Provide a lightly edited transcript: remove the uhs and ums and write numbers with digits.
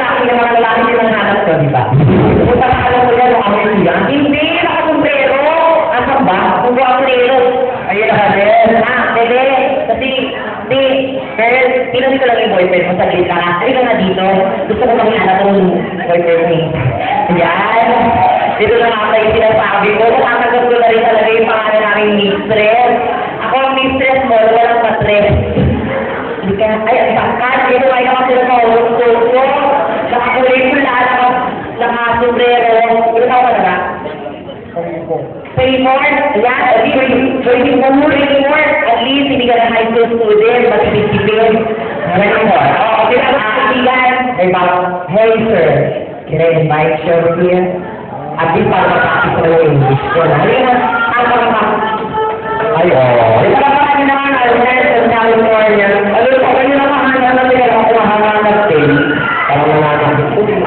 lalaki na mga lalaki din ang hanap ko, di ba? Kung alam ko yan, ang kaibigan. Hindi, nakasombrero. Asan ba? Kung sombrero. Ayun na din. Bebe. Kasi, pinag ko lang yung boyfriend mo sa gilid ka. Ay, ka na dito. Gusto ko makilala ko yung boyfriend mo. Yan. Dito na nga kayo sinasabi ko. Nakatanggap ko na rin talaga yung pangalan namin mistress. Ako ang mistress mo, walang pastress. Ay, ang sangkat. Ito ay naman sila sa ulo. Nakakulay pula, nakasombrero. Ito ka ba na? Raymond, yan, Raymond, at least hindi ka na high school student, matipid-tipid. Raymond, okay lang ang kaibigan. Hey sir, can I invite you over here? At least para makakit ko na yung English ko. Halika, ayun. Ito lang kami naman, Albert, sa California. Ano pa, kayo naman, hanap natin ako mahanap din. Tama na natin.